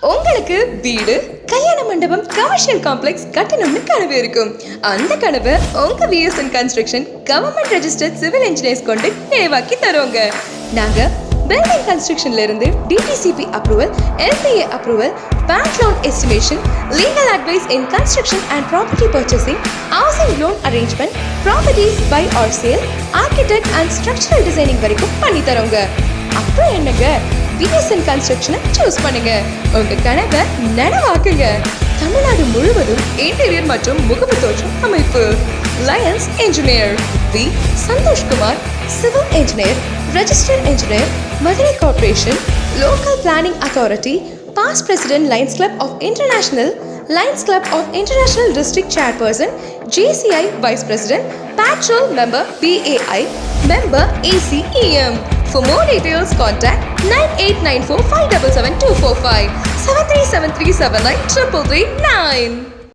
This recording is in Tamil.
உங்களுக்கு வீடு, கல்யாண மண்டபம், கமர்ஷியல் காம்ப்ளெக்ஸ் கட்டணும்னு கனவு இருக்கும். அந்த கனவை உங்க VSN construction government registered civil engineers கொண்டு நிறைவாக்கி தருவோங்க. நாங்க பில்டிங் கன்ஸ்ட்ரக்ஷன்ல இருந்து DTCP approval, LPA approval, bank loan estimation, legal advice in construction and property purchasing, housing loan arrangement, properties buy or sale, architect and structural designing வரைக்கும் பண்ணி தரோங்க. அப்புறம் என்னங்க, VSN கன்ஸ்ட்ரக்ஷனை சூஸ் பண்ணுங்க. உங்க கனவை நனவாக்குங்க. தமிழ்நாடு முழுவதும் இன்டீரியர் மற்றும் முகப்பு தோற்றம் அமைப்பு. Lions engineer V. Santhosh Kumar, civil engineer, registered engineer, Madurai corporation, local planning authority, past president Lions Club of International, Lions Club of International District Chairperson, JCI Vice President, Patrol Member PAI, Member ACEM. For more details, contact 9894 577 245 737379339.